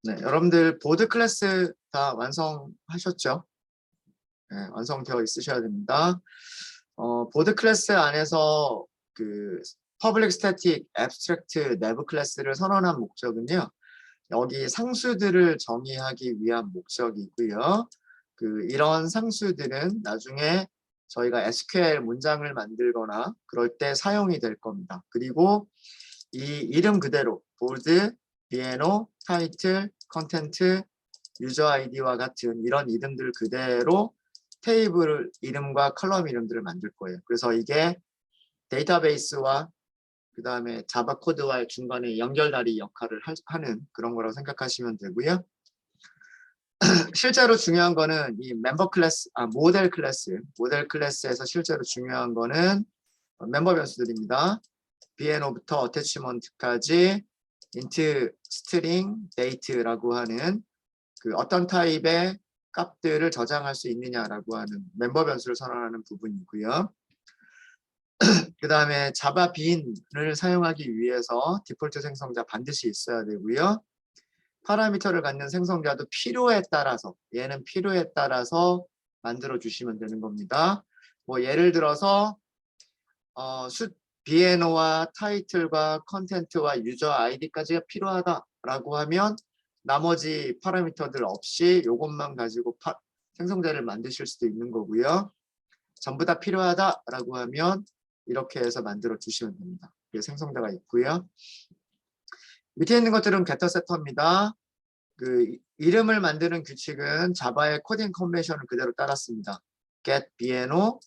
네, 여러분들 보드 클래스 다 완성하셨죠? 네, 완성되어 있으셔야 됩니다. 보드 클래스 안에서 그 Public Static Abstract Nev 클래스를 선언한 목적은요. 여기 상수들을 정의하기 위한 목적이고요. 이런 상수들은 나중에 저희가 SQL 문장을 만들거나 그럴 때 사용이 될 겁니다. 그리고 이 이름 그대로 보드, 비에노, 타이틀, 컨텐트, 유저 아이디와 같은 이런 이름들 그대로 테이블 이름과 컬럼 이름들을 만들 거예요. 그래서 이게 데이터베이스와 그 다음에 자바 코드와의 중간에 연결다리 역할을 하는 그런 거라고 생각하시면 되고요. 실제로 중요한 거는 이 멤버 클래스, 모델 클래스에서 실제로 중요한 거는 멤버 변수들입니다. BNO부터 어태치먼트까지 int, string, date라고 하는 어떤 타입의 값들을 저장할 수 있느냐라고 하는 멤버 변수를 선언하는 부분이고요. 그 다음에 자바 빈을 사용하기 위해서 디폴트 생성자 반드시 있어야 되고요. 파라미터를 갖는 생성자도 필요에 따라서 얘는 필요에 따라서 만들어 주시면 되는 겁니다. 뭐 예를 들어서 BNO와 타이틀과 컨텐트와 유저 아이디까지가 필요하다라고 하면 나머지 파라미터들 없이 이것만 가지고 생성자를 만드실 수도 있는 거고요. 전부 다 필요하다라고 하면 이렇게 해서 만들어 주시면 됩니다. 생성자가 있고요. 밑에 있는 것들은 getter setter입니다. 이름을 만드는 규칙은 자바의 코딩 컨벤션을 그대로 따랐습니다. get BNO,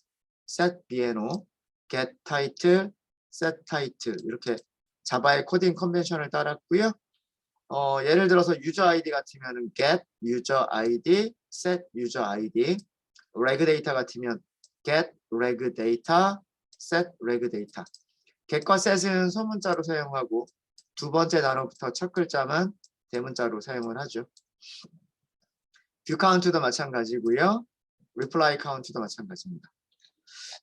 set BNO, get title, set title 이렇게 자바의 코딩 컨벤션을 따랐고요. 예를 들어서 유저 아이디 같으면 get user ID, set user ID, reg 데이터 같으면 get reg data, set reg data. get과 set은 소문자로 사용하고 두 번째 단어부터 첫 글자만 대문자로 사용을 하죠. view count도 마찬가지고요. reply count도 마찬가지입니다.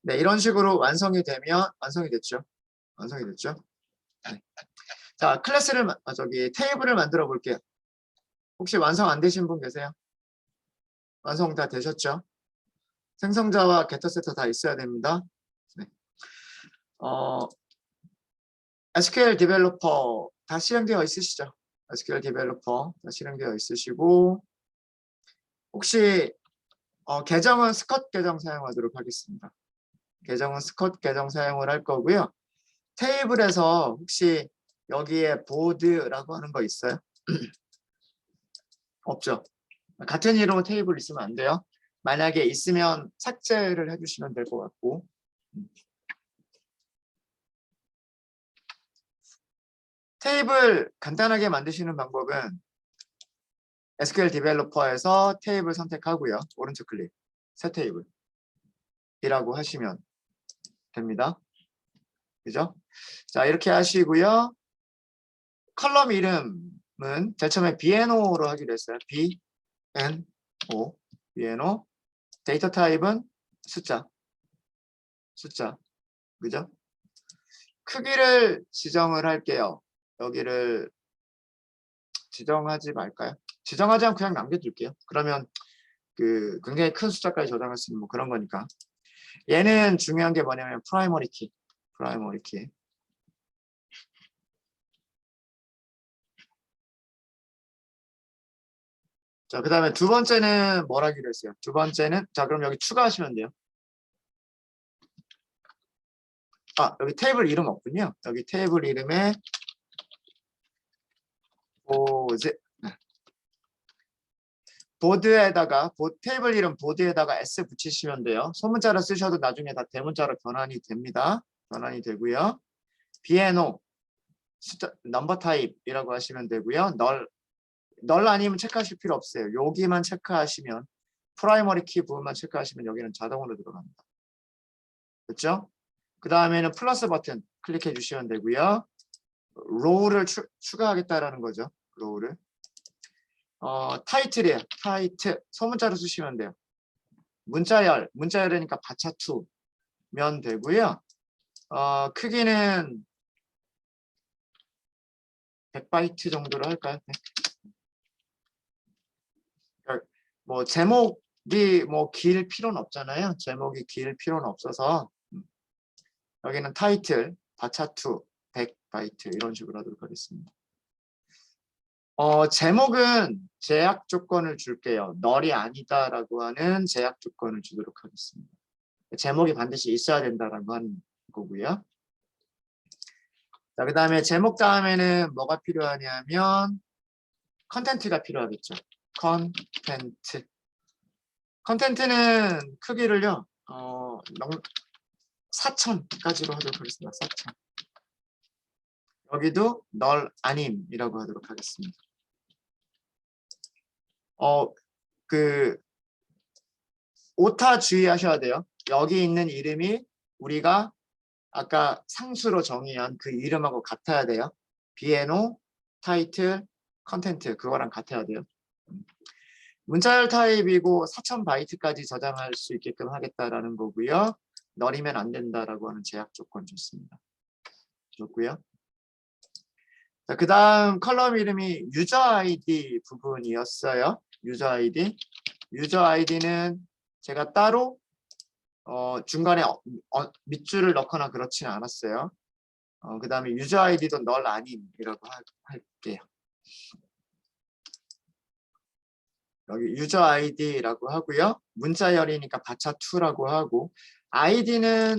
네, 이런 식으로 완성이 되면 완성이 됐죠. 네. 자, 테이블을 만들어 볼게요. 혹시 완성 안 되신 분 계세요? 완성 다 되셨죠? 생성자와 getter setter 다 있어야 됩니다. 네. SQL 디벨로퍼 다 실행되어 있으시죠? SQL 디벨로퍼 다 실행되어 있으시고 혹시 계정은 스컷 계정 사용하도록 하겠습니다. 계정은 스컷 계정 사용을 할 거고요. 테이블에서 혹시 여기에 보드라고 하는 거 있어요? 없죠? 같은 이름으로 테이블 있으면 안 돼요. 만약에 있으면 삭제를 해주시면 될 것 같고 테이블 간단하게 만드시는 방법은 SQL 디벨로퍼에서 테이블 선택하고요. 오른쪽 클릭, 새 테이블이라고 하시면 됩니다. 그죠? 자, 이렇게 하시고요. 컬럼 이름은 제일 처음에 BNO로 하기로 했어요. BNO. 데이터 타입은 숫자. 그죠? 크기를 지정을 할게요. 여기를 지정하지 말까요? 지정하지 않고 그냥 남겨둘게요. 그러면 굉장히 큰 숫자까지 저장할 수 있는 뭐 그런 거니까. 얘는 중요한 게 뭐냐면 프라이머리 키. 자, 그 다음에 두 번째는 뭘 하기로 했어요? 두 번째는 자, 그럼 여기 추가하시면 돼요. 여기 테이블 이름 없군요. 여기 테이블 이름에 보드에다가 테이블 이름 보드에다가 S 붙이시면 돼요. 소문자로 쓰셔도 나중에 다 대문자로 변환이 됩니다. 변환이 되고요. BNO 넘버 타입이라고 하시면 되고요. 널 아니면 체크하실 필요 없어요. 여기만 체크하시면 프라이머리 키 부분만 체크하시면 여기는 자동으로 들어갑니다. 그렇죠? 그 다음에는 플러스 버튼 클릭해 주시면 되고요. 로우를 추가하겠다라는 거죠. 로우를. 타이틀이에요. 타이틀. 소문자로 쓰시면 돼요. 문자열이니까 바차투면 되고요. 크기는 100바이트 정도로 할까요? 네. 뭐 제목이 뭐 길 필요는 없잖아요. 제목이 길 필요는 없어서 여기는 타이틀, 바차2, 100바이트 이런 식으로 하도록 하겠습니다. 제목은 제약 조건을 줄게요. 널이 아니다라고 하는 제약 조건을 주도록 하겠습니다. 제목이 반드시 있어야 된다라고 하는 거고요. 자, 그 다음에 제목 다음에는 뭐가 필요하냐면 컨텐츠가 필요하겠죠. 컨텐츠. 컨텐츠는 크기를요. 4,000까지로 하도록 하겠습니다. 4,000. 여기도 널 아님이라고 하도록 하겠습니다. 오타 주의하셔야 돼요. 여기 있는 이름이 우리가 아까 상수로 정의한 그 이름하고 같아야 돼요. 비에노, 타이틀, 컨텐트 그거랑 같아야 돼요. 문자열 타입이고 4,000바이트까지 저장할 수 있게끔 하겠다라는 거고요. 널이면 안 된다라고 하는 제약 조건 좋습니다. 좋고요. 자, 그 다음 컬럼 이름이 유저 아이디 부분이었어요. 유저 아이디. 유저 아이디는 제가 따로 중간에 밑줄을 넣거나 그렇지는 않았어요. 그 다음에 유저 아이디도 널 아님이라고 할게요. 여기 유저 아이디라고 하고요. 문자열이니까 바차2라고 하고 아이디는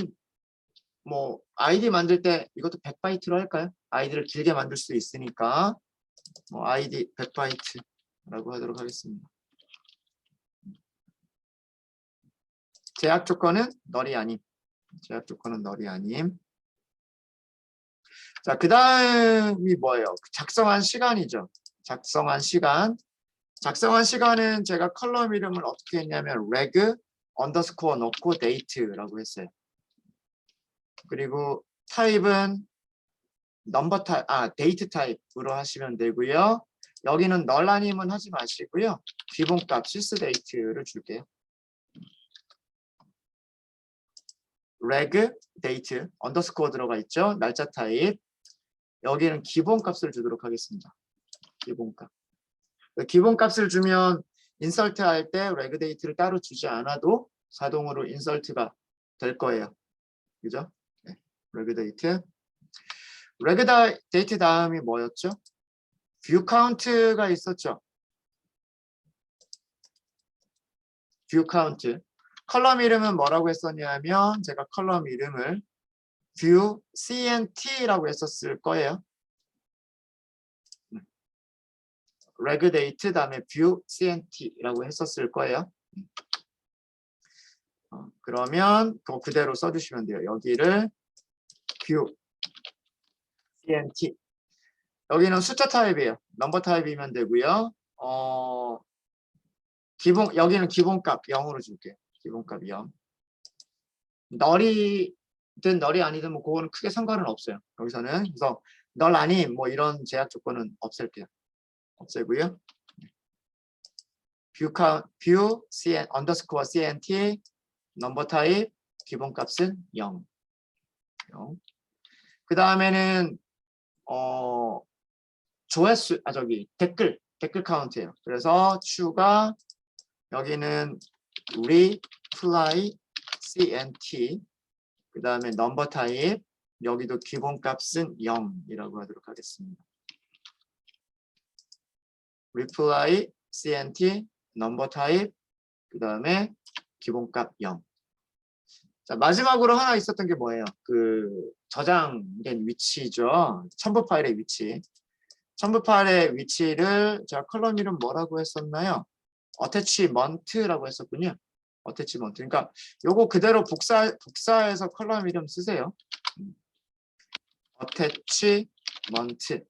뭐 아이디 만들 때 이것도 100바이트로 할까요? 아이디를 길게 만들 수 있으니까 뭐 아이디 100바이트라고 하도록 하겠습니다. 제약 조건은 널이 아님. 제약 조건은 널이 아님. 자, 그 다음이 뭐예요? 작성한 시간이죠. 작성한 시간. 작성한 시간은 제가 컬럼 이름을 어떻게 했냐면 reg 언더스코어 넣고 date라고 했어요. 그리고 타입은 넘버 타입, 데이트 타입으로 하시면 되고요. 여기는 널 아님은 하지 마시고요. 기본값 sysdate를 줄게요. reg date 언더스코어 들어가 있죠. 날짜 타입. 여기는 기본값을 주도록 하겠습니다. 기본값. 기본값을 주면 인설트 할 때 reg date를 따로 주지 않아도 자동으로 인설트가 될 거예요. 그죠? 네. reg date. reg date 다음이 뭐였죠? view count가 있었죠. view count. 컬럼 이름은 뭐라고 했었냐면 제가 컬럼 이름을 view cnt라고 했었을 거예요. reg date 다음에 view cnt라고 했었을 거예요. 그러면 그거 그대로 써주시면 돼요. 여기를 view cnt. 여기는 숫자 타입이에요. 넘버 타입이면 되고요. 여기는 기본값 0으로 줄게요. 기본값 0. 널이든 널이 아니든 뭐 그거는 크게 상관은 없어요. 여기서는 그래서 널 아님 뭐 이런 제약 조건은 없앨게요. 없애고요. view cn underscore cnt 넘버 타입 기본값은 0. 그 다음에는 조회수 댓글 카운트예요. 그래서 추가 여기는 reply cnt 그 다음에 넘버 타입 여기도 기본값은 0이라고 하도록 하겠습니다. reply cnt 넘버 타입 그 다음에 기본값 0. 자, 마지막으로 하나 있었던 게 뭐예요? 그 저장된 위치죠. 첨부 파일의 위치. 첨부 파일의 위치를 제가 컬럼 이름 뭐라고 했었나요? attachment라고 했었군요. attachment. 그러니까 요거 그대로 복사해서 컬럼 이름 쓰세요. attachment.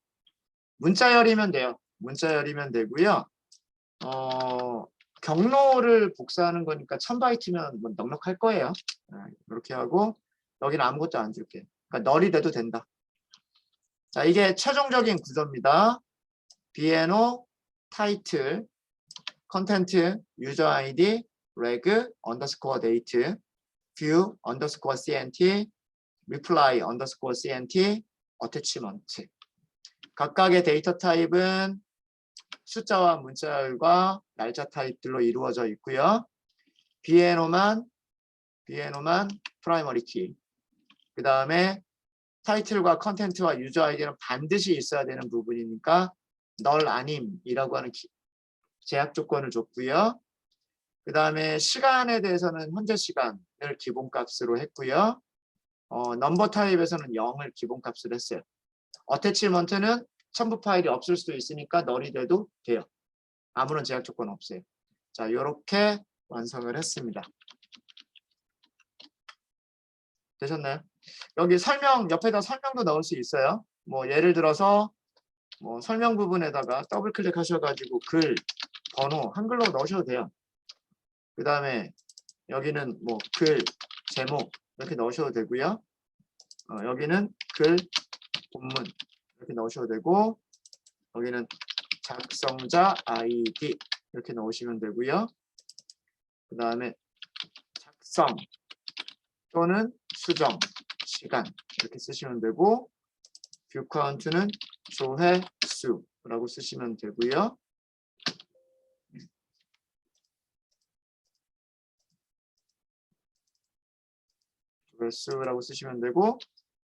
문자열이면 돼요. 문자열이면 되고요. 경로를 복사하는 거니까 1000바이트면 뭐 넉넉할 거예요. 이렇게 하고 여기는 아무것도 안 줄게. 그러니까 널이 돼도 된다. 자, 이게 최종적인 구조입니다. 비에노, 타이틀, 컨텐트, 유저 아이디, reg, underscore date, view, underscore cnt, reply, underscore cnt, attachment. 각각의 데이터 타입은 숫자와 문자열과 날짜 타입들로 이루어져 있고요. 비에노만 프라이머리 키. 그 다음에 타이틀과 컨텐츠와 유저 아이디는 반드시 있어야 되는 부분이니까 널 아님이라고 하는 제약 조건을 줬고요. 그 다음에 시간에 대해서는 현재 시간을 기본값으로 했고요. 넘버 타입에서는 0을 기본값으로 했어요. 어태치먼트는 첨부 파일이 없을 수도 있으니까 널이 돼도 돼요. 아무런 제약 조건 없어요. 자, 이렇게 완성을 했습니다. 되셨나요? 여기 설명, 옆에다 설명도 넣을 수 있어요. 뭐 예를 들어서 뭐 설명 부분에다가 더블 클릭하셔가지고 글, 번호, 한글로 넣으셔도 돼요. 그 다음에 여기는 뭐 글, 제목 이렇게 넣으셔도 되고요. 여기는 글, 본문 이렇게 넣으셔도 되고, 여기는 작성자 아이디 이렇게 넣으시면 되고요. 그 다음에 작성 또는 수정 시간 이렇게 쓰시면 되고, 뷰 카운트는 조회수라고 쓰시면 되고요. 조회수라고 쓰시면 되고,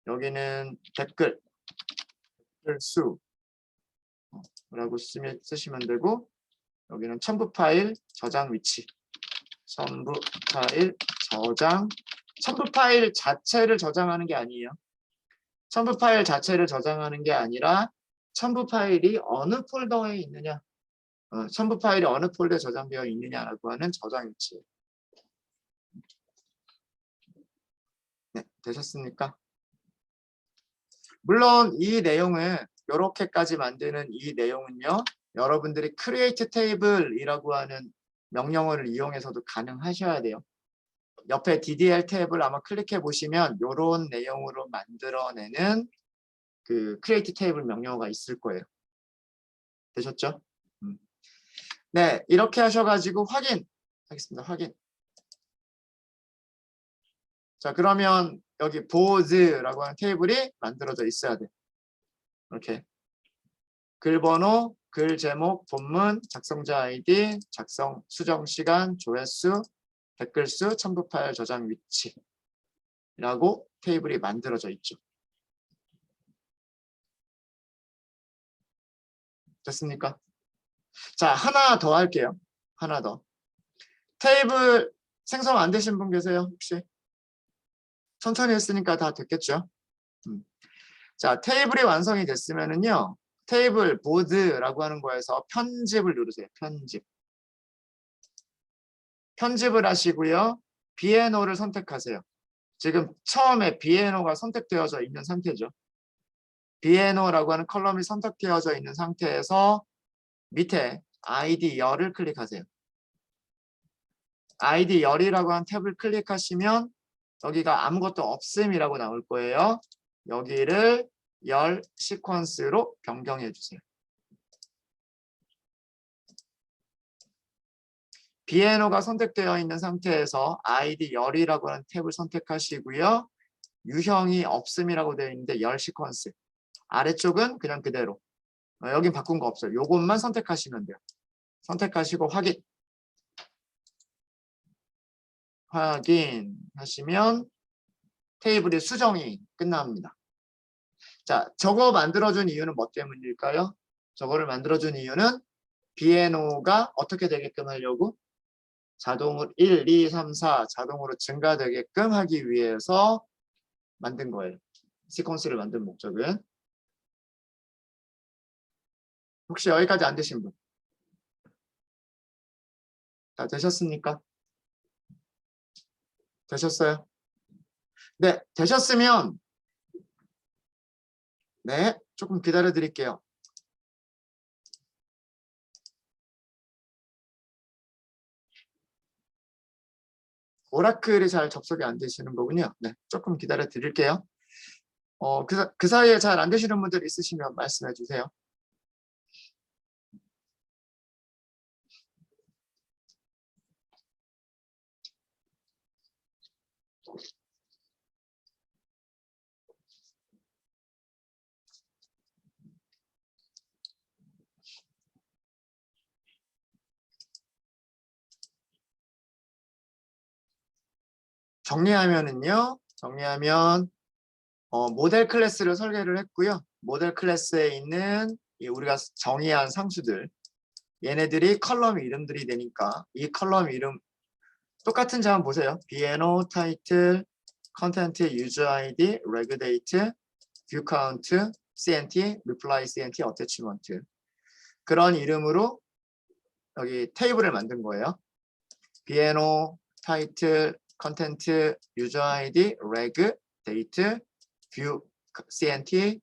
여기는 댓글 수라고 쓰시면 되고, 여기는 첨부 파일 저장 위치, 첨부 파일 자체를 저장하는 게 아니에요. 첨부 파일 자체를 저장하는 게 아니라 첨부 파일이 어느 폴더에 있느냐, 첨부 파일이 어느 폴더에 저장되어 있느냐라고 하는 저장 위치. 네, 되셨습니까? 물론 이 내용은 이렇게까지 만드는 이 내용은요, 여러분들이 create table이라고 하는 명령어를 이용해서도 가능하셔야 돼요. 옆에 DDL 탭을 아마 클릭해 보시면 이런 내용으로 만들어내는 그 create table 명령어가 있을 거예요. 되셨죠? 네, 이렇게 하셔가지고 확인하겠습니다. 확인. 자, 그러면 여기 보즈라고 하는 테이블이 만들어져 있어야 돼. 이렇게 글 번호, 글 제목, 본문, 작성자 아이디, 작성 수정 시간, 조회수, 댓글 수, 첨부 파일 저장 위치라고 테이블이 만들어져 있죠. 됐습니까? 자, 하나 더 할게요. 하나 더. 테이블 생성 안 되신 분 계세요? 혹시? 천천히 했으니까 다 됐겠죠? 자, 테이블이 완성이 됐으면은요, 테이블 보드라고 하는 거에서 편집을 누르세요. 편집을 하시고요. 비에노를 선택하세요. 지금 처음에 비에노가 선택되어져 있는 상태죠. 비에노라고 하는 컬럼이 선택되어져 있는 상태에서 밑에 아이디 열을 클릭하세요. 아이디 열이라고 하는 탭을 클릭하시면 여기가 아무것도 없음이라고 나올 거예요. 여기를 열 시퀀스로 변경해 주세요. 비에노가 선택되어 있는 상태에서 아이디 열이라고 하는 탭을 선택하시고요. 유형이 없음이라고 되어 있는데 열 시퀀스. 아래쪽은 그냥 그대로. 여긴 바꾼 거 없어요. 요것만 선택하시면 돼요. 선택하시고 확인하시면 테이블의 수정이 끝납니다. 자, 저거 만들어준 이유는 뭐 때문일까요? 저거를 만들어준 이유는 비에노가 어떻게 되게끔 하려고? 자동으로 1, 2, 3, 4 자동으로 증가되게끔 하기 위해서 만든 거예요. 시퀀스를 만든 목적은. 혹시 여기까지 안 되신 분? 다 되셨습니까? 되셨어요? 네, 되셨으면 네, 조금 기다려 드릴게요. 오라클이 잘 접속이 안 되시는 거군요. 네, 조금 기다려 드릴게요. 그 사이에 잘 안 되시는 분들 있으시면 말씀해 주세요. 정리하면 모델 클래스를 설계를 했고요. 모델 클래스에 있는 우리가 정의한 상수들, 얘네들이 컬럼 이름들이 되니까 이 컬럼 이름 똑같은지 한번 보세요. BNO, 타이틀, 컨텐트, 유저 아이디, 레그 데이트, 뷰 카운트, CNT, 리플라이 CNT, 어태치먼트. 그런 이름으로 여기 테이블을 만든 거예요. BNO, 타이틀, 컨텐트, 유저 아이디, 레그, 데이트, 뷰 CNT,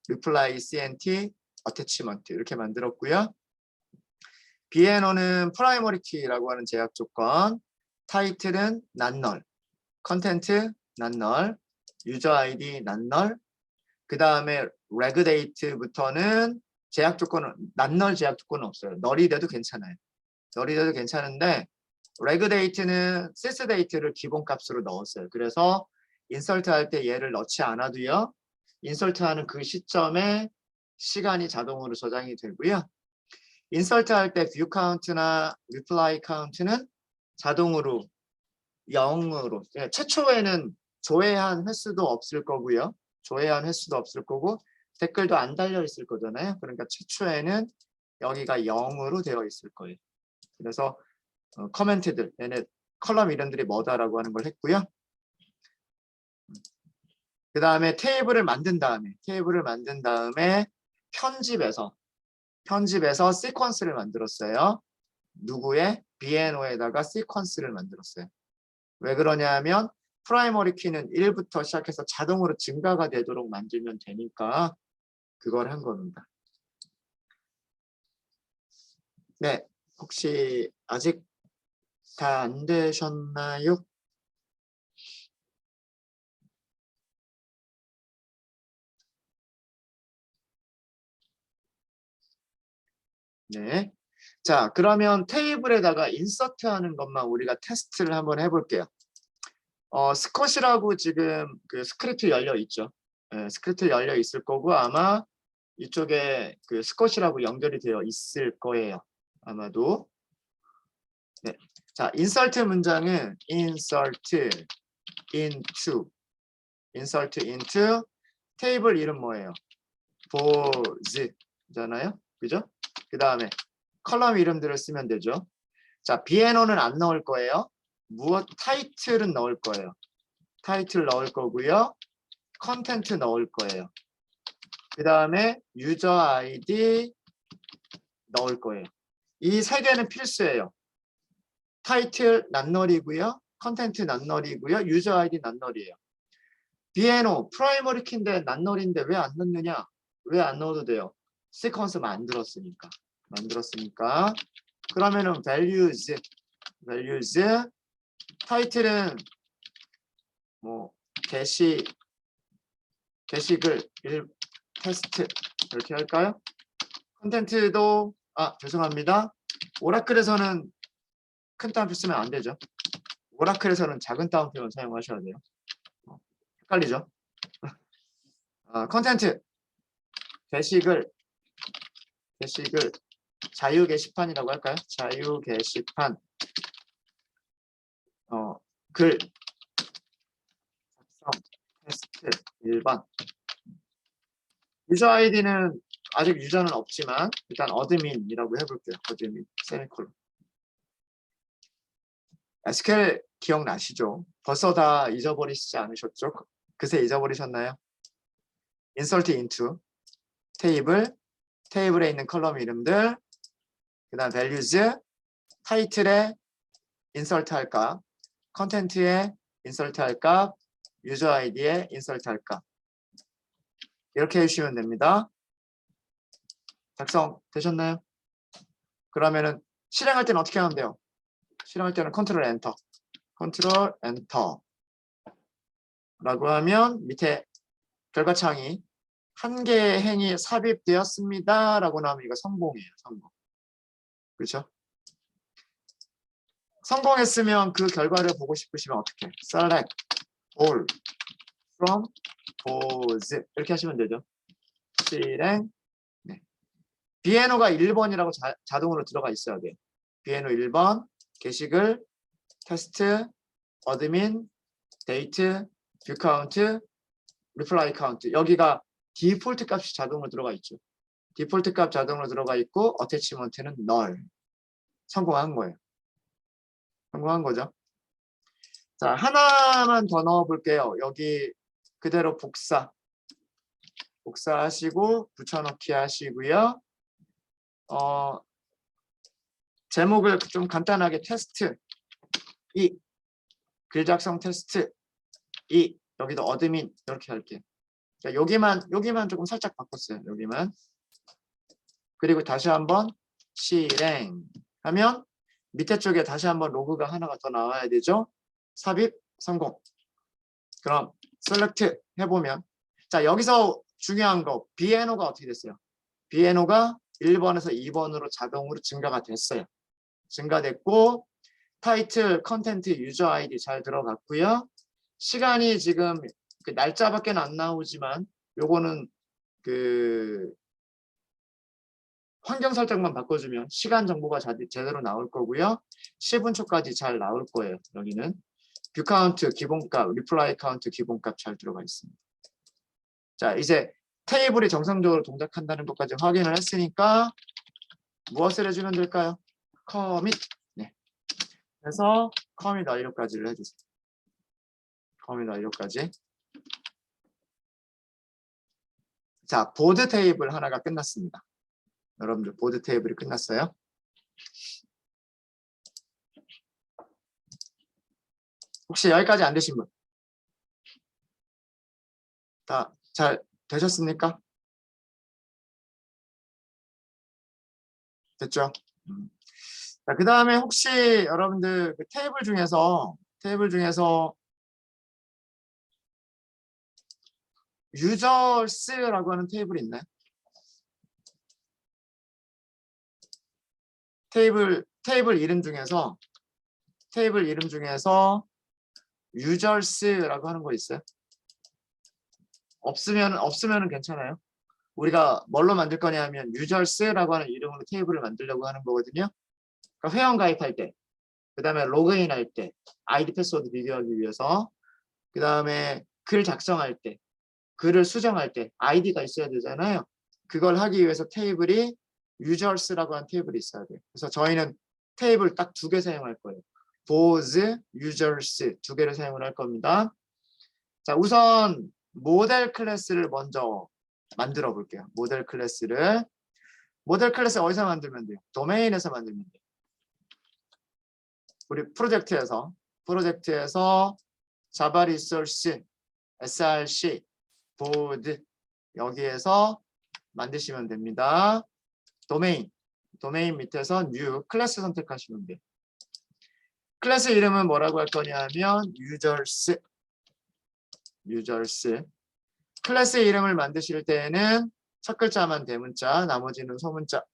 리플라이 CNT, 어태치먼트 이렇게 만들었고요. BNO는 프라이머리 키라고 하는 제약 조건, 타이틀은 난널, 컨텐트 난널, 유저 아이디 난널, 그 다음에 레그 데이트부터는 제약 조건은 난널 제약 조건은 없어요. 널이 돼도 괜찮아요. 널이 돼도 괜찮은데 레그 데이트는 시스 데이트를 기본값으로 넣었어요. 그래서 인설트 할 때 얘를 넣지 않아도요. 인설트 하는 그 시점에 시간이 자동으로 저장이 되고요. 인설트 할 때 뷰 카운트나 리플라이 카운트는 자동으로 0으로 최초에는 조회한 횟수도 없을 거고요. 조회한 횟수도 없을 거고 댓글도 안 달려 있을 거잖아요. 그러니까 최초에는 여기가 0으로 되어 있을 거예요. 그래서 커멘트들, 얘네 컬럼 이름들이 뭐다라고 하는 걸 했고요. 그 다음에 테이블을 만든 다음에 편집에서 시퀀스를 만들었어요. 누구의? BNO에다가 시퀀스를 만들었어요. 왜 그러냐면 프라이머리 키는 1부터 시작해서 자동으로 증가가 되도록 만들면 되니까 그걸 한 겁니다. 네, 혹시 아직 다 안 되셨나요? 네. 자, 그러면 테이블에다가 인서트 하는 것만 우리가 테스트를 한번 해볼게요. 스컷이라고 지금 그 스크립트 열려 있죠. 네, 스크립트 열려 있을 거고 아마 이쪽에 그 스컷이라고 연결이 되어 있을 거예요. 아마도. 네. 자, 인서트 문장은 insert into 테이블 이름 뭐예요? 보즈잖아요. 그죠? 그 다음에 컬럼 이름들을 쓰면 되죠. 자, BNO는 안 넣을 거예요. 타이틀은 넣을 거예요. 타이틀 넣을 거고요. 컨텐트 넣을 거예요. 그 다음에 유저 아이디 넣을 거예요. 이 세 개는 필수예요. 타이틀 낱널이고요. 컨텐트 낱널이고요. 유저 아이디 낱널이에요. BNO 프라이머리 키인데 낱널인데 왜 안 넣느냐? 왜 안 넣어도 돼요? 시퀀스 만들었으니까. 그러면은 values 타이틀은 뭐 게시글 테스트 이렇게 할까요? 컨텐츠도 죄송합니다. 오라클에서는 큰 따옴표 쓰면 안 되죠. 오라클에서는 작은 따옴표를 사용하셔야 돼요. 헷갈리죠? 컨텐트 게시글 자유 게시판이라고 할까요? 자유 게시판 글 작성 테스트 1번 유저 아이디는 아직 유저는 없지만 일단 어드민이라고 해볼게요. 어드민 세미콜론. SQL 기억나시죠? 벌써 다 잊어버리시지 않으셨죠? 그새 잊어버리셨나요? insert into 테이블에 있는 컬럼 이름들 그 다음 values 타이틀에 insert 할 값 컨텐트에 insert 할 값 유저 아이디에 insert 할 값 이렇게 해주시면 됩니다. 작성 되셨나요? 그러면은 실행할 때는 어떻게 하면 돼요? 실행할 때는 컨트롤 엔터 라고 하면 밑에 결과창이 한 개의 행이 삽입되었습니다 라고 나오면 이거 성공이에요. 성공. 그렇죠? 성공했으면 그 결과를 보고 싶으시면 어떻게? select all from pose 이렇게 하시면 되죠. 실행. 네. BNO가 1번이라고 자동으로 들어가 있어야 돼요. BNO 1번 게시글 테스트 어드민 데이트, 뷰 카운트, 리플라이 카운트. 여기가 디폴트 값이 자동으로 들어가 있죠. 디폴트 값 자동으로 들어가 있고 어태치먼트는 null. 성공한 거예요. 성공한 거죠. 자, 하나만 더 넣어 볼게요. 여기 그대로 복사하시고 붙여넣기 하시고요. 제목을 좀 간단하게 테스트 2, 글 작성 테스트 2, 여기도 어드민 이렇게 할게요. 자, 여기만 조금 살짝 바꿨어요. 여기만. 그리고 다시 한번 실행하면 밑에 쪽에 다시 한번 로그가 하나가 더 나와야 되죠. 삽입 성공. 그럼 셀렉트 해보면, 자, 여기서 중요한 거 BNO가 어떻게 됐어요? BNO가 1번에서 2번으로 자동으로 증가가 됐어요. 증가됐고 타이틀, 컨텐트, 유저 아이디 잘 들어갔고요. 시간이 지금 그 날짜밖에 안 나오지만 요거는 그 환경 설정만 바꿔주면 시간 정보가 제대로 나올 거고요. 10분초까지 잘 나올 거예요. 여기는 뷰 카운트 기본값, 리플라이 카운트 기본값 잘 들어가 있습니다. 자, 이제 테이블이 정상적으로 동작한다는 것까지 확인을 했으니까 무엇을 해주면 될까요? 커밋. 네. 그래서 커밋 완료까지를 해주세요. 커밋 완료까지. 자, 보드 테이블 하나가 끝났습니다. 여러분들 보드 테이블이 끝났어요. 혹시 여기까지 안 되신 분? 다 잘 되셨습니까? 됐죠? 자, 그 다음에 혹시 여러분들 그 테이블 중에서 유저스라고 하는 테이블이 있나요? 테이블 이름 중에서 유저스라고 하는 거 있어요? 없으면은 괜찮아요. 우리가 뭘로 만들 거냐면 유저스라고 하는 이름으로 테이블을 만들려고 하는 거거든요. 그러니까 회원 가입할 때, 그 다음에 로그인 할 때, 아이디 패스워드 비교하기 위해서, 그 다음에 글 작성할 때, 글을 수정할 때 아이디가 있어야 되잖아요. 그걸 하기 위해서 테이블이 유저스라고 하는 테이블이 있어야 돼요. 그래서 저희는 테이블 딱 2개 사용할 거예요. 보즈, 유저스 2개를 사용을 할 겁니다. 자, 우선 모델 클래스를 먼저 만들어 볼게요. 모델 클래스 어디서 만들면 돼요? 도메인에서 만들면 돼요. 우리 프로젝트에서 자바 리소스, src, 보드 여기에서 만드시면 됩니다. 도메인 밑에서 new 클래스 선택하시면 돼요. 클래스 이름은 뭐라고 할 거냐면 유저스. 클래스 이름을 만드실 때에는 첫 글자만 대문자, 나머지는 소문자.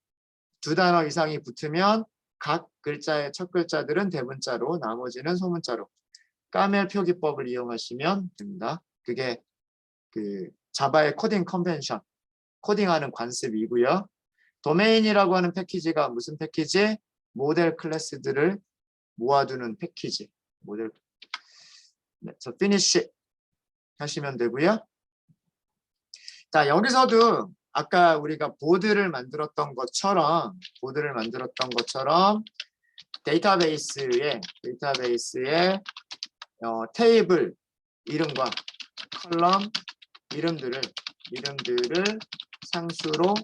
2단어 이상이 붙으면 각 글자의 첫 글자들은 대문자로, 나머지는 소문자로. 까멜 표기법을 이용하시면 됩니다. 그게 그 자바의 코딩 컨벤션, 코딩하는 관습이고요. 도메인이라고 하는 패키지가 무슨 패키지? 모델 클래스들을 모아두는 패키지. 네, 저 피니쉬 하시면 되고요. 자, 여기서도 아까 우리가 보드를 만들었던 것처럼 데이터베이스에 테이블 이름과 컬럼 이름들을 상수로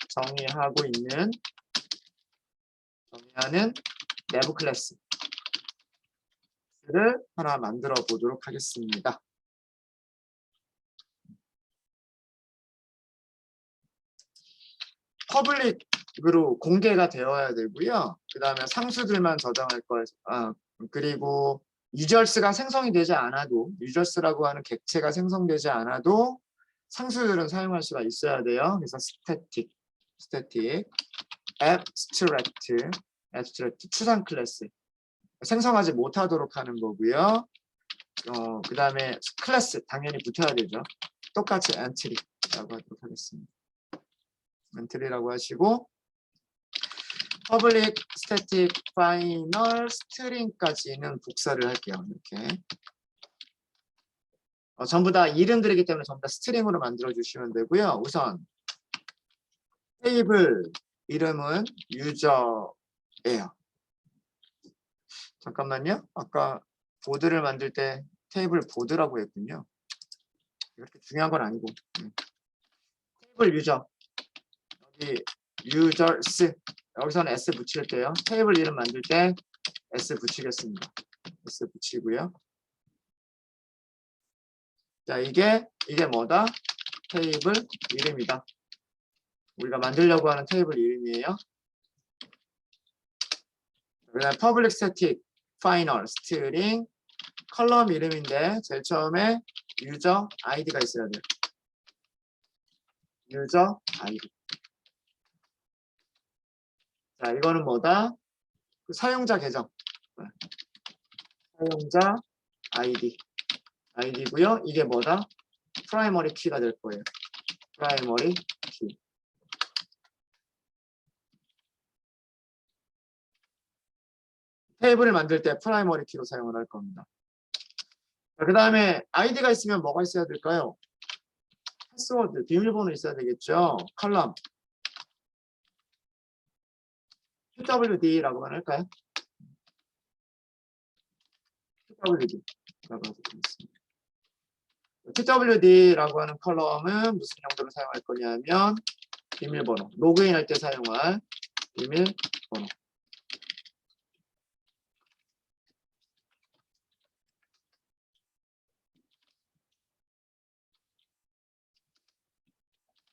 정의하는 내부 클래스를 하나 만들어 보도록 하겠습니다. 퍼블릭으로 공개가 되어야 되고요. 그 다음에 상수들만 저장할 거예요. 그리고 유저스가 생성이 되지 않아도, 유저스라고 하는 객체가 생성되지 않아도 상수들은 사용할 수가 있어야 돼요. 그래서 스태틱, abstract 추상 클래스 생성하지 못하도록 하는 거고요. 그 다음에 클래스 당연히 붙어야 되죠. 똑같이 entry라고 하도록 하겠습니다. 엔트리라고 하시고 public static final string까지는 복사를 할게요. 이렇게 전부 다 이름들이기 때문에 전부 다 스트링으로 만들어 주시면 되고요. 우선 테이블 이름은 유저예요. 잠깐만요. 아까 보드를 만들 때 테이블 보드라고 했군요. 이렇게 중요한 건 아니고. 테이블 유저. 여기 유저스. 여기서는 S 붙일게요. 테이블 이름 만들 때 S 붙이겠습니다. S 붙이고요. 자, 이게 뭐다? 테이블 이름이다. 우리가 만들려고 하는 테이블 이름이에요. 그다음 public static final string 컬럼 이름인데 제일 처음에 유저 아이디가 있어야 돼요. 유저 아이디. 자, 이거는 뭐다? 그 사용자 계정. 사용자 아이디. 아이디고요. 이게 뭐다? 프라이머리 키가 될 거예요. 프라이머리 키. 테이블을 만들 때 프라이머리 키로 사용을 할 겁니다. 그 다음에 아이디가 있으면 뭐가 있어야 될까요? 패스워드, 비밀번호 있어야 되겠죠. 컬럼 PWD라고만 할까요? PWD라고 하도록 하겠습니다. PWD라고 하는 컬럼은 무슨 용도로 사용할 거냐면 비밀번호, 로그인할 때 사용할 비밀번호.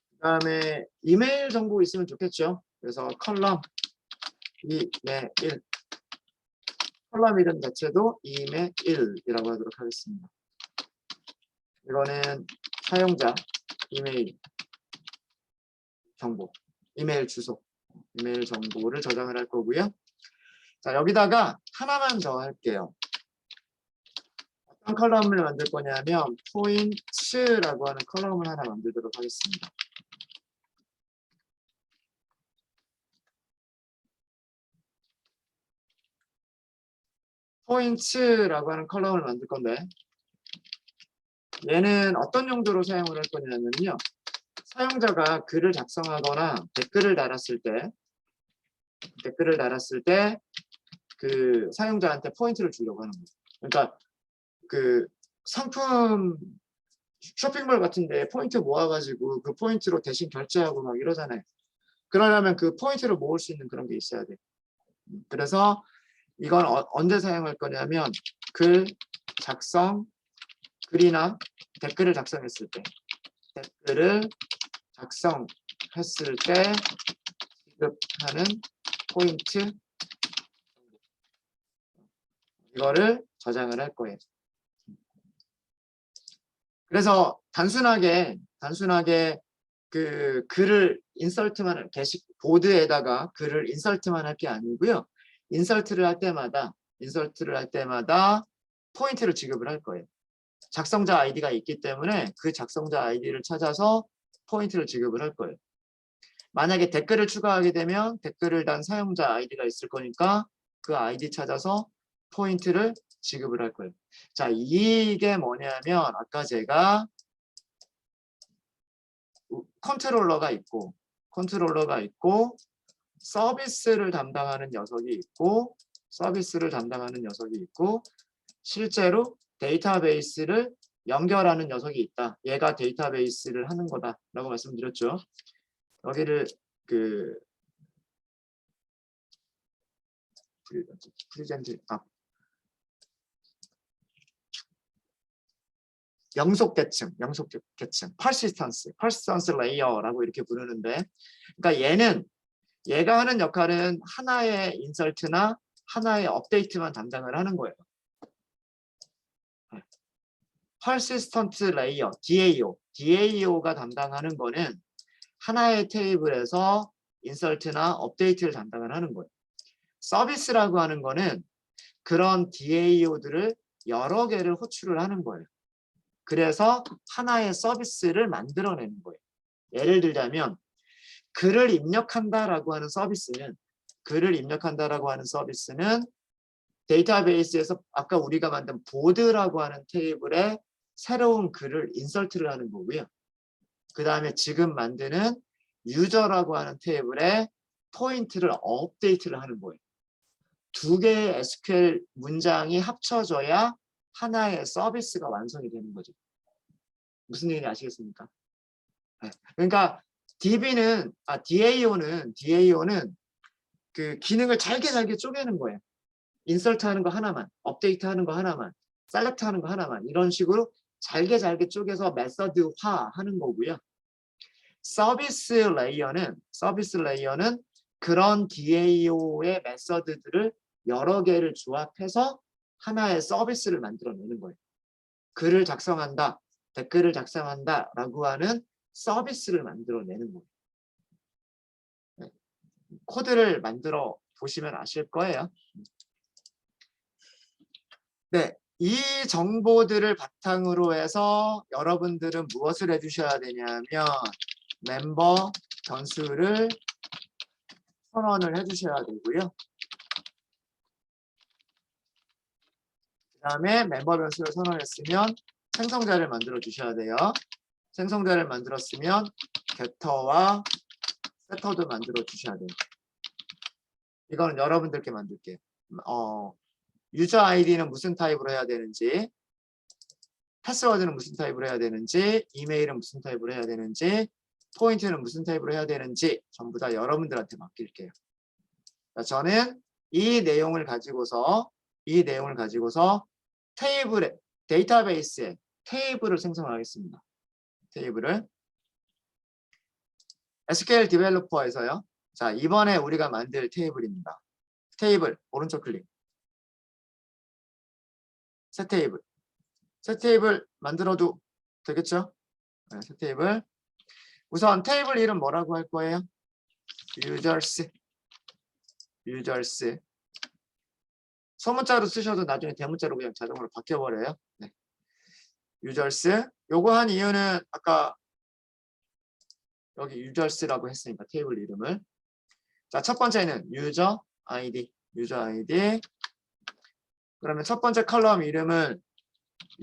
그 다음에 이메일 정보 있으면 좋겠죠. 그래서 컬럼 이메일, 컬럼 이름 자체도 이메일이라고 하도록 하겠습니다. 이거는 사용자 이메일 정보, 이메일 주소, 이메일 정보를 저장을 할 거고요. 자, 여기다가 하나만 더 할게요. 어떤 컬럼을 만들 거냐면 포인트라고 하는 컬럼을 하나 만들도록 하겠습니다. 포인트라고 하는 컬럼을 만들 건데 얘는 어떤 용도로 사용을 할 거냐면요. 사용자가 글을 작성하거나 댓글을 달았을 때 그 사용자한테 포인트를 주려고 하는 거죠. 그러니까 그 상품 쇼핑몰 같은데 포인트 모아가지고 그 포인트로 대신 결제하고 막 이러잖아요. 그러려면 그 포인트를 모을 수 있는 그런 게 있어야 돼. 그래서 이건 언제 사용할 거냐면 글 작성, 글이나 댓글을 작성했을 때, 댓글을 작성했을 때 지급하는 포인트 이거를 저장을 할 거예요. 그래서 단순하게 그 글을 인설트만 게시 보드에다가 글을 인설트만 할 게 아니고요. 인설트를 할 때마다 포인트를 지급을 할 거예요. 작성자 아이디가 있기 때문에 그 작성자 아이디를 찾아서 포인트를 지급을 할 거예요. 만약에 댓글을 추가하게 되면 댓글을 단 사용자 아이디가 있을 거니까 그 아이디 찾아서 포인트를 지급을 할 거예요. 자, 이게 뭐냐면 아까 제가 컨트롤러가 있고 서비스를 담당하는 녀석이 있고 실제로 데이터베이스를 연결하는 녀석이 있다. 얘가 데이터베이스를 하는 거다라고 말씀드렸죠. 여기를 그 영속계층, 퍼시스턴스 레이어라고 이렇게 부르는데, 그러니까 얘가 하는 역할은 하나의 인설트나 하나의 업데이트만 담당을 하는 거예요. 퍼시스턴트 레이어, DAO가 담당하는 거는 하나의 테이블에서 인설트나 업데이트를 담당을 하는 거예요. 서비스라고 하는 거는 그런 DAO들을 여러 개를 호출을 하는 거예요. 그래서 하나의 서비스를 만들어내는 거예요. 예를 들자면 글을 입력한다라고 하는 서비스는 데이터베이스에서 아까 우리가 만든 보드라고 하는 테이블에 새로운 글을 인설트를 하는 거고요. 그 다음에 지금 만드는 유저라고 하는 테이블에 포인트를 업데이트를 하는 거예요. 두 개의 SQL 문장이 합쳐져야 하나의 서비스가 완성이 되는 거죠. 무슨 얘기인지 아시겠습니까? 네. 그러니까 DAO는 그 기능을 잘게 쪼개는 거예요. 인설트 하는 거 하나만, 업데이트 하는 거 하나만, 셀렉트 하는 거 하나만, 이런 식으로 잘게 쪼개서 메서드화 하는 거고요. 서비스 레이어는 그런 DAO의 메서드들을 여러 개를 조합해서 하나의 서비스를 만들어내는 거예요. 글을 작성한다, 댓글을 작성한다 라고 하는 서비스를 만들어내는 거예요. 네. 코드를 만들어 보시면 아실 거예요. 네, 이 정보들을 바탕으로 해서 여러분들은 무엇을 해주셔야 되냐면 멤버 변수를 선언을 해주셔야 되고요. 그 다음에 멤버 변수를 선언했으면 생성자를 만들어 주셔야 돼요. 생성자를 만들었으면 getter와 setter도 만들어 주셔야 돼요. 이거는 여러분들께 만들게요. 유저 아이디는 무슨 타입으로 해야 되는지, 패스워드는 무슨 타입으로 해야 되는지, 이메일은 무슨 타입으로 해야 되는지, 포인트는 무슨 타입으로 해야 되는지 전부 다 여러분들한테 맡길게요. 저는 이 내용을 가지고서 테이블에, 데이터베이스에 테이블을 생성하겠습니다. 테이블을 SQL 디벨로퍼에서요. 자, 이번에 우리가 만들 테이블입니다. 테이블 오른쪽 클릭. 새 테이블 만들어도 되겠죠? 네, 새 테이블. 우선 테이블 이름 뭐라고 할 거예요? users. 소문자로 쓰셔도 나중에 대문자로 그냥 자동으로 바뀌어버려요. 네. users. 요거 한 이유는 아까 여기 users라고 했으니까 테이블 이름을. 자, 첫 번째는 user ID. 그러면 첫 번째 컬럼 이름은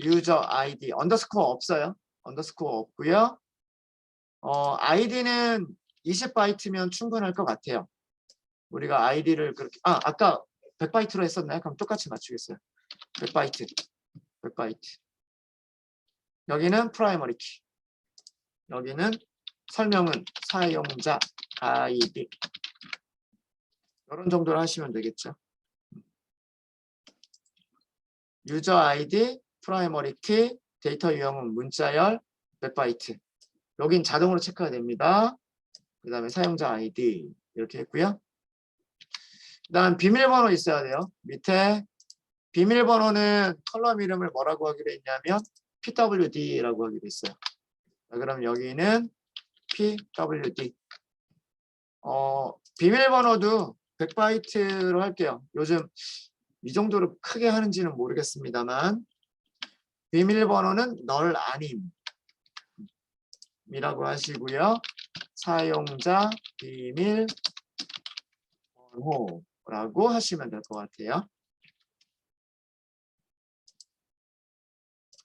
user ID. 언더스코어 없어요. 언더스코어 없고요. 아이디는 20바이트면 충분할 것 같아요. 우리가 아이디를 그렇게 아까 100바이트로 했었나요? 그럼 똑같이 맞추겠어요. 100바이트. 여기는 프라이머리 키. 여기는 설명은 사용자 아이디. 이런 정도로 하시면 되겠죠. 유저 아이디, 프라이머리 키, 데이터 유형은 문자열, 100바이트. 여긴 자동으로 체크가 됩니다. 그 다음에 사용자 아이디 이렇게 했고요. 그 다음 비밀번호 있어야 돼요. 밑에 비밀번호는 컬럼 이름을 뭐라고 하기로 했냐면 PWD라고 하기로 했어요. 자, 그럼 여기는 PWD. 비밀번호도 100바이트로 할게요. 요즘 이 정도로 크게 하는지는 모르겠습니다만 비밀번호는 널 아님이라고 하시고요. 사용자 비밀번호라고 하시면 될 것 같아요.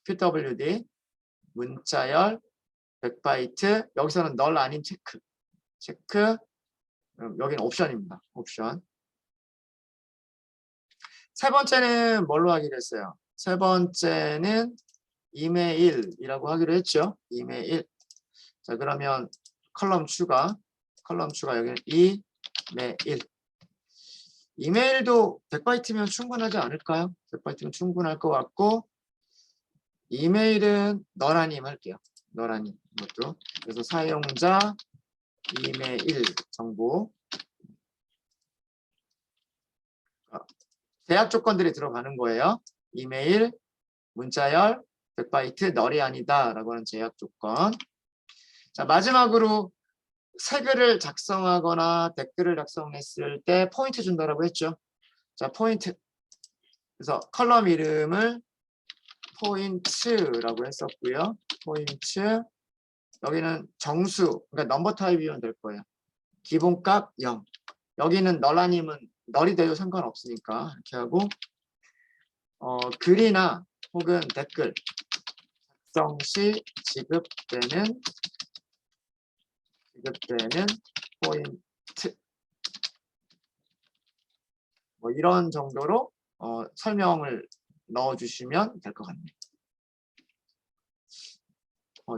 PWD 문자열 100바이트. 여기서는 널 아님 체크. 여기는 옵션입니다. 옵션. 세 번째는 뭘로 하기로 했어요? 세 번째는 이메일이라고 하기로 했죠. 이메일. 자, 그러면 컬럼 추가 여기는 이메일. 이메일도 100바이트면 충분하지 않을까요? 100바이트면 충분할 것 같고 이메일은 너라님 할게요. 너라님 이것도. 그래서 사용자 이메일 정보. 제약 조건들이 들어가는 거예요. 이메일, 문자열, 100바이트, 널이 아니다 라고 하는 제약 조건. 자, 마지막으로 새 글을 작성하거나 댓글을 작성했을 때 포인트 준다라고 했죠. 자, 포인트. 그래서 컬럼 이름을 포인트라고 했었고요. 포인트. 여기는 정수, 그러니까 넘버 타입이면 될 거예요. 기본값 0. 여기는 널 아니면 널이 돼도 상관없으니까 이렇게 하고 글이나 혹은 댓글 일정 시 지급되는 포인트 뭐 이런 정도로 설명을 넣어주시면 될 것 같네요.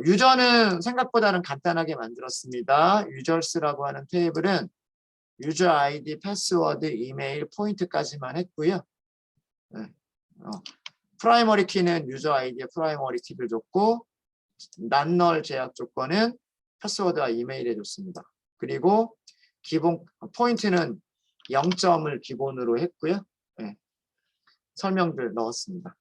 유저는 생각보다는 간단하게 만들었습니다. 유저스라고 하는 테이블은 유저 아이디, 패스워드, 이메일, 포인트까지만 했고요. 네. 프라이머리 키는 유저 아이디에 프라이머리 키를 줬고 난널 제약 조건은 패스워드와 이메일에 줬습니다. 그리고 기본 포인트는 0점을 기본으로 했고요. 네. 설명들 넣었습니다.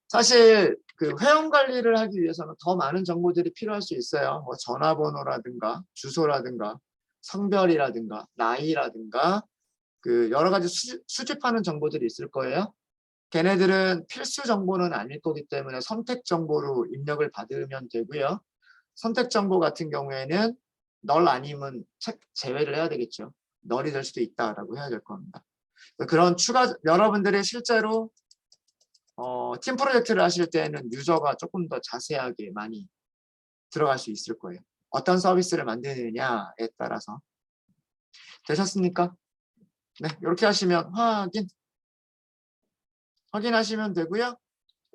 사실 그 회원 관리를 하기 위해서는 더 많은 정보들이 필요할 수 있어요. 뭐 전화번호라든가 주소라든가 성별이라든가 나이라든가 그 여러 가지 수집하는 정보들이 있을 거예요. 걔네들은 필수 정보는 아닐 거기 때문에 선택 정보로 입력을 받으면 되고요. 선택 정보 같은 경우에는 널 아니면 제외를 해야 되겠죠. 널이 될 수도 있다라고 해야 될 겁니다. 그런 여러분들이 실제로 팀 프로젝트를 하실 때는 유저가 조금 더 자세하게 많이 들어갈 수 있을 거예요. 어떤 서비스를 만드느냐에 따라서. 되셨습니까? 네, 이렇게 하시면 확인하시면 되고요.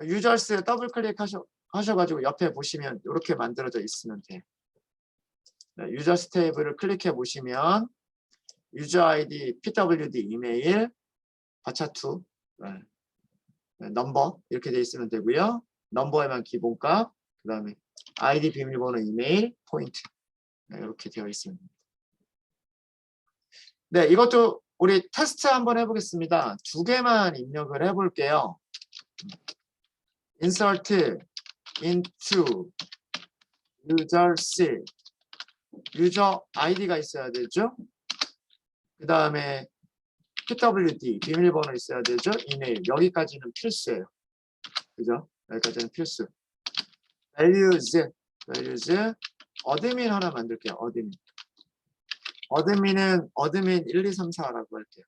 유저스 더블 클릭하셔가지고 옆에 보시면 이렇게 만들어져 있으면 돼요. 네, 유저스 테이블을 클릭해 보시면 유저 아이디, pwd 이메일, 바차2, 넘버 이렇게 돼 있으면 되고요. 넘버에만 기본값, 그 다음에 아이디, 비밀번호, 이메일, 포인트 이렇게 되어 있습니다. 네, 이것도 우리 테스트 한번 해보겠습니다. 두 개만 입력을 해볼게요. insert into users 유저 아이디가 있어야 되죠. 그 다음에 pwd 비밀번호 있어야 되죠. 이메일 여기까지는 필수예요. 그죠? 여기까지는 필수. values 어드민 하나 만들게요. 어드민은 어드민 1234라고 할게요.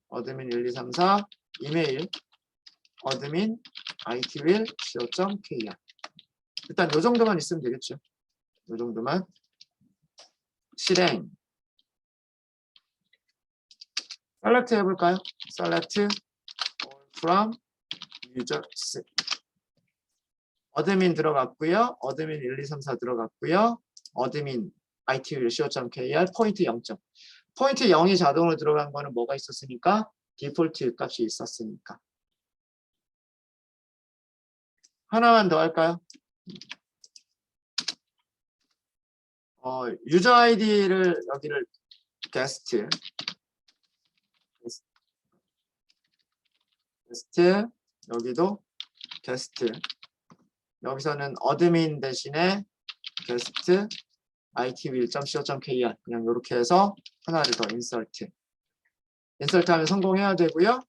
어드민 1234 이메일 어드민 itwil.co.kr 일단 이 정도만 있으면 되겠죠. 이 정도만 실행 select 해볼까요? select from users 어드민 들어갔고요. 어드민 1234 들어갔고요. 어드민 itwil.co.kr 포인트 0점. 포인트 0이 자동으로 들어간 거는 뭐가 있었으니까? 디폴트 값이 있었으니까. 하나만 더 할까요? 유저 아이디를 여기를 게스트 여기도 게스트 여기서는 어드민 대신에 게스트 itwil.co.kr 그냥 이렇게 해서 하나를 더 인서트 하면 성공해야 되고요.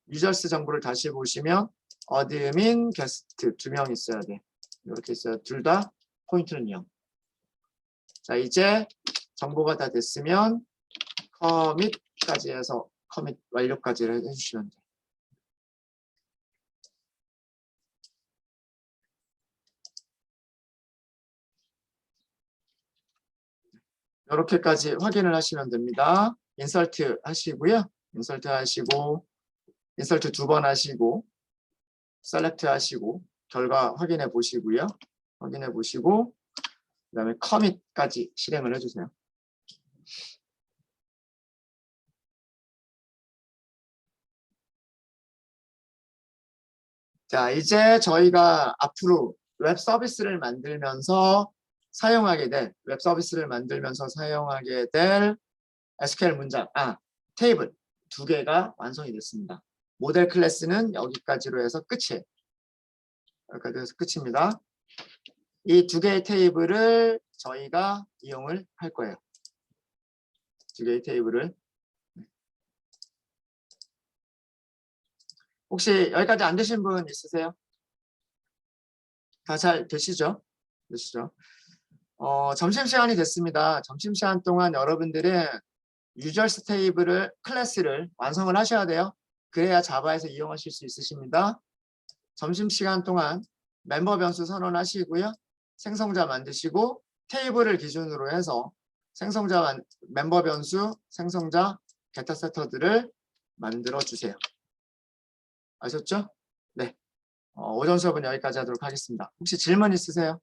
유저스 정보를 다시 보시면 어드민 게스트 2명 있어야 돼. 이렇게 있어요. 둘 다 포인트는 0. 자, 이제 정보가 다 됐으면 커밋까지 해서 커밋 완료까지 해주시면 돼요. 이렇게까지 확인을 하시면 됩니다. 인설트 하시고요. 인설트 하시고 인설트 2번 하시고 셀렉트 하시고 결과 확인해 보시고요. 확인해 보시고 그 다음에 커밋까지 실행을 해주세요. 자, 이제 저희가 앞으로 웹 서비스를 만들면서 사용하게 될 SQL 문장, 테이블 2개가 완성이 됐습니다. 모델 클래스는 여기까지로 해서 끝이에요. 여기까지 해서 끝입니다. 이 2개의 테이블을 저희가 이용을 할 거예요. 2개의 테이블을. 혹시 여기까지 안 되신 분 있으세요? 다 잘 되시죠? 점심시간이 됐습니다. 점심시간 동안 여러분들은 유저스 테이블을 클래스를 완성을 하셔야 돼요. 그래야 자바에서 이용하실 수 있으십니다. 점심시간 동안 멤버 변수 선언하시고요. 생성자 만드시고 테이블을 기준으로 해서 멤버 변수, 생성자, 게타 세터들을 만들어 주세요. 아셨죠? 네. 오전 수업은 여기까지 하도록 하겠습니다. 혹시 질문 있으세요?